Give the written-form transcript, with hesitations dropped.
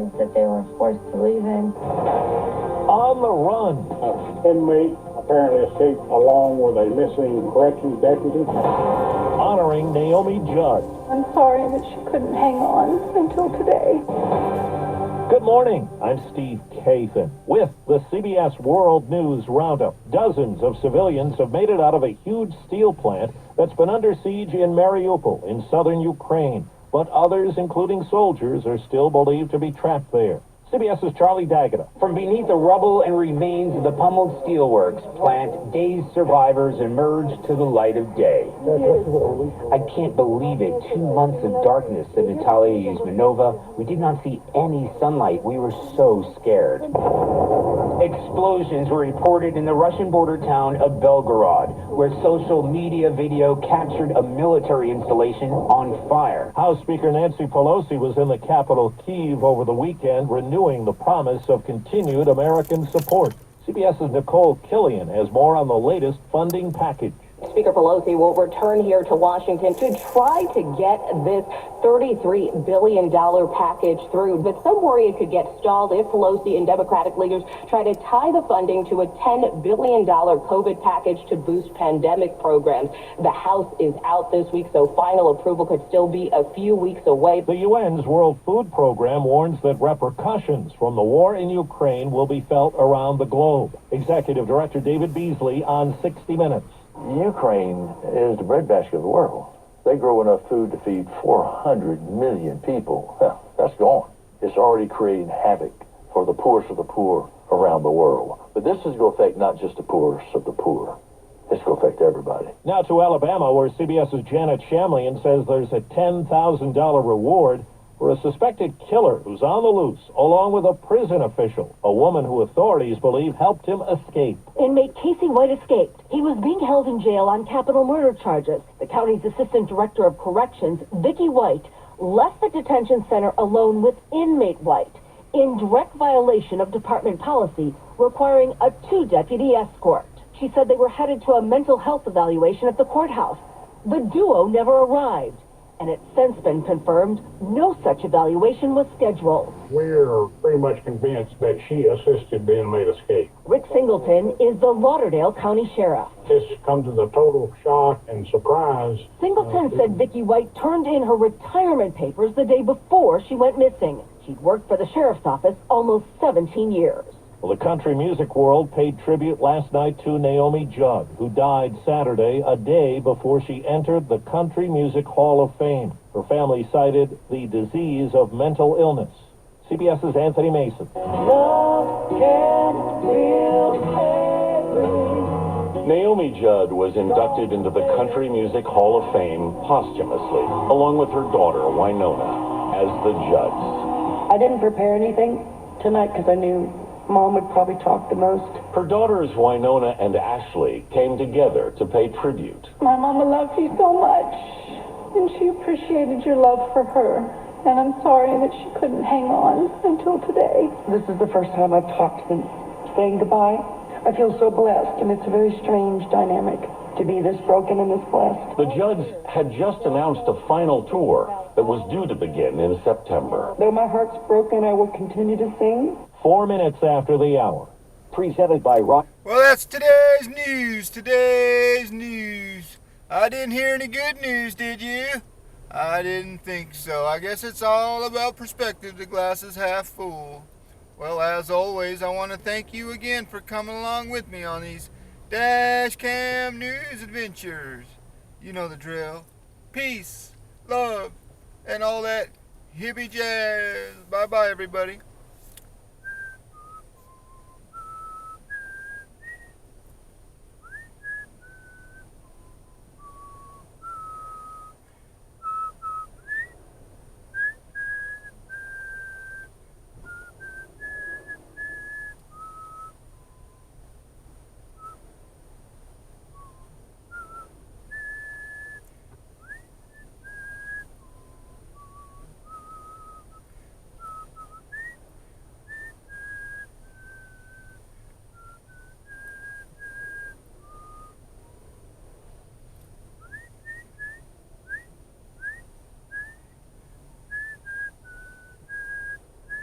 buildings that they were forced to leave in. On the run. Inmate apparently escaped along with a missing corrections deputy. Honoring Naomi Judd. I'm sorry that she couldn't hang on until today. Good morning. I'm Steve Kathan with the CBS World News Roundup. Dozens of civilians have made it out of a huge steel plant that's been under siege in Mariupol in southern Ukraine. But others, including soldiers, are still believed to be trapped there. CBS's Charlie D'Agata. From beneath the rubble and remains of the pummeled steelworks plant, dazed survivors emerge to the light of day. I can't believe it. 2 months of darkness, said Natalia Yuzmanova. We did not see any sunlight. We were so scared. Explosions were reported in the Russian border town of Belgorod, where social media video captured a military installation on fire. House Speaker Nancy Pelosi was in the capital, Kyiv, over the weekend, renewing the promise of continued American support. CBS's Nicole Killian has more on the latest funding package. Speaker Pelosi will return here to Washington to try to get this $33 billion package through. But some worry it could get stalled if Pelosi and Democratic leaders try to tie the funding to a $10 billion COVID package to boost pandemic programs. The House is out this week, so final approval could still be a few weeks away. The UN's World Food Program warns that repercussions from the war in Ukraine will be felt around the globe. Executive Director David Beasley on 60 Minutes. Ukraine is the breadbasket of the world. They grow enough food to feed 400 million people. Well, that's gone. It's already creating havoc for the poorest of the poor around the world. But this is going to affect not just the poorest of the poor. It's going to affect everybody. Now to Alabama, where CBS's Janet Shamlian says there's a $10,000 reward for a suspected killer who's on the loose, along with a prison official, a woman who authorities believe helped him escape. Inmate Casey White escaped. He was being held in jail on capital murder charges. The county's assistant director of corrections, Vicki White, left the detention center alone with inmate White, in direct violation of department policy requiring a 2-deputy escort. She said they were headed to a mental health evaluation at the courthouse. The duo never arrived, and it's since been confirmed no such evaluation was scheduled. We're pretty much convinced that she assisted the inmate escape. Rick Singleton is the Lauderdale County Sheriff. This comes as a total shock and surprise. Singleton said Vicki White turned in her retirement papers the day before she went missing. She'd worked for the sheriff's office almost 17 years. Well, the country music world paid tribute last night to Naomi Judd, who died Saturday, a day before she entered the Country Music Hall of Fame. Her family cited the disease of mental illness. CBS's Anthony Mason. Naomi Judd was inducted into the Country Music Hall of Fame posthumously, along with her daughter, Wynonna, as the Judds. I didn't prepare anything tonight because I knew Mom would probably talk the most. Her daughters, Wynonna and Ashley, came together to pay tribute. My mama loved you so much, and she appreciated your love for her. And I'm sorry that she couldn't hang on until today. This is the first time I've talked to them saying goodbye. I feel so blessed, and it's a very strange dynamic to be this broken and this blessed. The Judds had just announced a final tour that was due to begin in September. Though my heart's broken, I will continue to sing. 4 minutes after the hour. Presented by Rock. Well, that's today's news. I didn't hear any good news, did you? I didn't think so. I guess it's all about perspective. The glass is half full. Well, as always, I want to thank you again for coming along with me on these Dash Cam News adventures. You know the drill. Peace, love, and all that hippie jazz. Bye-bye, everybody.